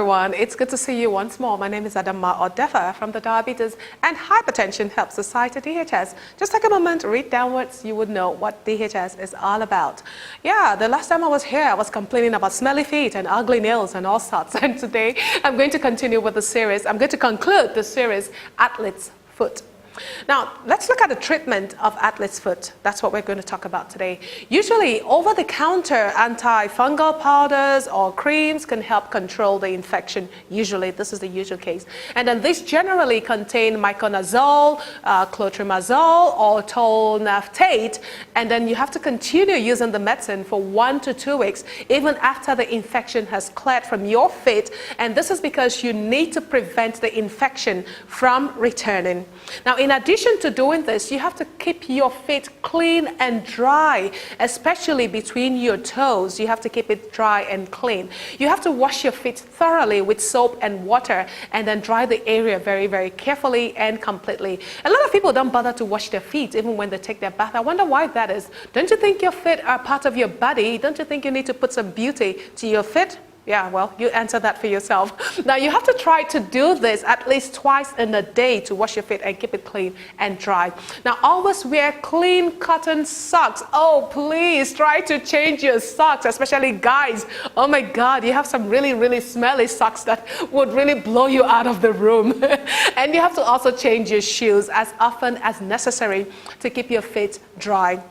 everyone. It's good to see you once more. My name is Adama Odefa from the Diabetes and Hypertension Help Society, DHS. Just take a moment, read downwards, you would know what DHS is all about. Yeah, the last time I was here, I was complaining about smelly feet and ugly nails and all sorts. And today, I'm going to continue with the series. I'm going to conclude the series, Athlete's Foot. Now, let's look at the treatment of athlete's foot. That's what we're going to talk about today. Usually, over-the-counter antifungal powders or creams can help control the infection. Usually, this is the usual case. And then these generally contain miconazole, clotrimazole, or tolnaftate. And then you have to continue using the medicine for 1 to 2 weeks, even after the infection has cleared from your feet. And this is because you need to prevent the infection from returning. Now, in addition to doing this, you have to keep your feet clean and dry, especially between your toes. You have to keep it dry and clean. You have to wash your feet thoroughly with soap and water and then dry the area very, very carefully and completely. A lot of people don't bother to wash their feet even when they take their bath. I wonder why that is. Don't you think your feet are part of your body? Don't you think you need to put some beauty to your feet? Yeah, well, you answer that for yourself. Now, you have to try to do this at least twice in a day to wash your feet and keep it clean and dry. Now, always wear clean cotton socks. Oh, please try to change your socks, especially guys. Oh my God, you have some really, really smelly socks that would really blow you out of the room. And you have to also change your shoes as often as necessary to keep your feet dry.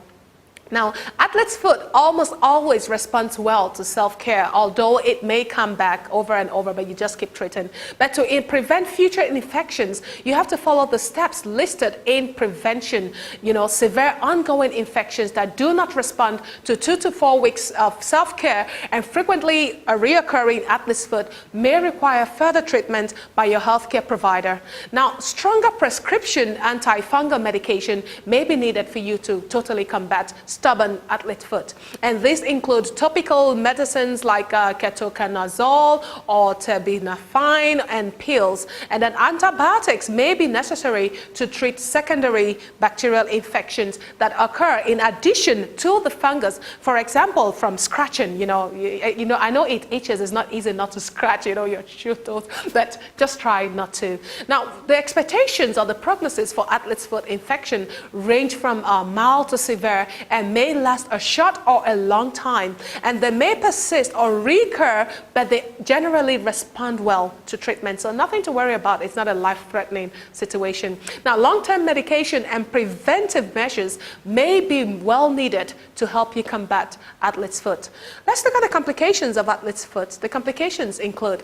Now, athlete's foot almost always responds well to self-care, although it may come back over and over, but you just keep treating. But to prevent future infections, you have to follow the steps listed in prevention. You know, severe ongoing infections that do not respond to 2 to 4 weeks of self-care and frequently a reoccurring athlete's foot may require further treatment by your healthcare provider. Now, stronger prescription antifungal medication may be needed for you to totally combat stubborn athlete foot. And these include topical medicines like ketoconazole or terbinafine and pills. And then antibiotics may be necessary to treat secondary bacterial infections that occur in addition to the fungus. For example, from scratching, you know, I know it itches. It's not easy not to scratch, your shoe toes, but just try not to. Now, the expectations or the prognosis for athlete's foot infection range from mild to severe and may last a short or a long time, and they may persist or recur, but they generally respond well to treatment. So nothing to worry about. It's not a life-threatening situation. Now, long-term medication and preventive measures may be well needed to help you combat athlete's foot. Let's look at the complications of athlete's foot. The complications include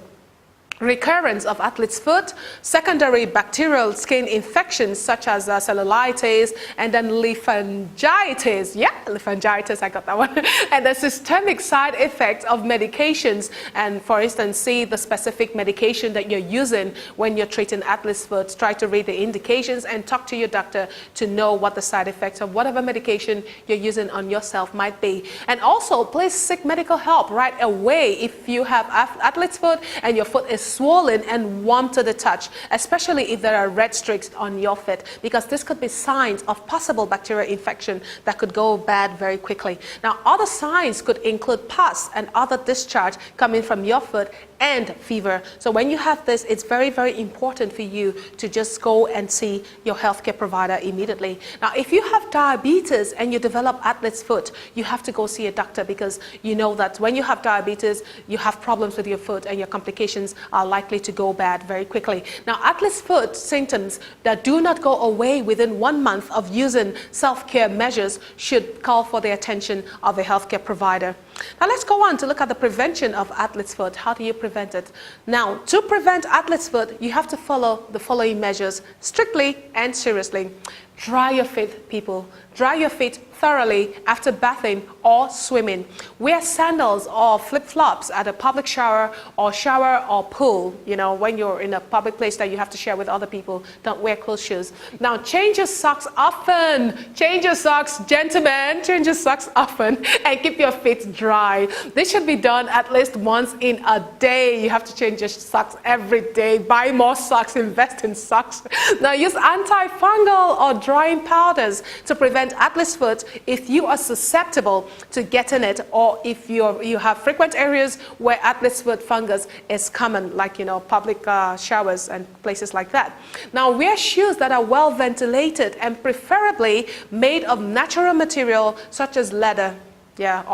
recurrence of athlete's foot, secondary bacterial skin infections such as cellulitis, and then lymphangitis. Yeah, lymphangitis, I got that one. And the systemic side effects of medications. And for instance, see the specific medication that you're using when you're treating athlete's foot. Try to read the indications and talk to your doctor to know what the side effects of whatever medication you're using on yourself might be. And also, please seek medical help right away if you have athlete's foot and your foot is swollen and warm to the touch, especially if there are red streaks on your foot, because this could be signs of possible bacterial infection that could go bad very quickly. Now, other signs could include pus and other discharge coming from your foot and fever. So when you have this, it's very, very important for you to just go and see your healthcare provider immediately. Now, if you have diabetes and you develop athlete's foot, you have to go see a doctor, because you know that when you have diabetes, you have problems with your foot and your complications are likely to go bad very quickly. Now, athlete's foot symptoms that do not go away within 1 month of using self-care measures should call for the attention of a healthcare provider. Now, let's go on to look at the prevention of athlete's foot. How do you prevent it? Now, to prevent athlete's foot, you have to follow the following measures strictly and seriously. Dry your feet, people. Dry your feet thoroughly after bathing or swimming. Wear sandals or flip-flops at a public shower or pool. You know, when you're in a public place that you have to share with other people, don't wear closed shoes. Now, change your socks often. Change your socks, gentlemen. Change your socks often and keep your feet dry. This should be done at least once in a day. You have to change your socks every day. Buy more socks, invest in socks. Now, use antifungal or drying powders to prevent atlas foot if you are susceptible to getting it, or if you have frequent areas where atlas foot fungus is common, like public showers and places like that. Now, wear shoes that are well ventilated and preferably made of natural material such as leather,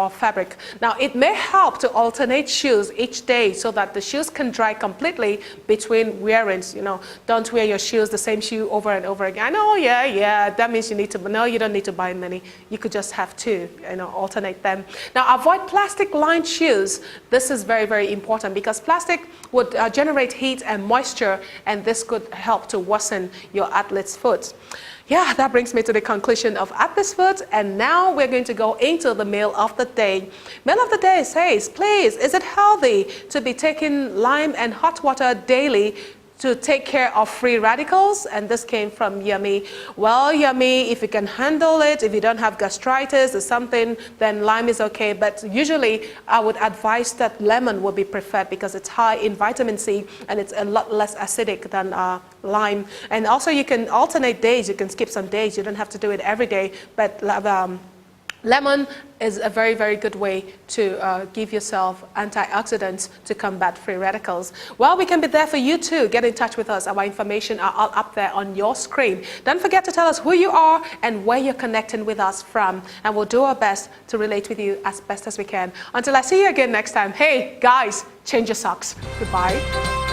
or fabric. Now, it may help to alternate shoes each day so that the shoes can dry completely between wearings. Don't wear your shoes, the same shoe over and over again. Oh, yeah, that means you need to, no, you don't need to buy many. You could just have two, alternate them. Now, avoid plastic-lined shoes. This is very, very important because plastic would generate heat and moisture, and this could help to worsen your athlete's foot. Yeah, that brings me to the conclusion of atlas foot, and now we're going to go into the meal of the day. Meal of the day says, please, is it healthy to be taking lime and hot water daily to take care of free radicals? And this came from Yummy. Well, Yummy, if you can handle it, if you don't have gastritis or something, then lime is okay. But usually I would advise that lemon would be preferred because it's high in vitamin C and it's a lot less acidic than lime. And also you can alternate days. You can skip some days. You don't have to do it every day. But lemon is a very, very good way to give yourself antioxidants to combat free radicals. Well, we can be there for you too. Get in touch with us. Our information are all up there on your screen. Don't forget to tell us who you are and where you're connecting with us from. And we'll do our best to relate with you as best as we can. Until I see you again next time. Hey, guys, change your socks. Goodbye.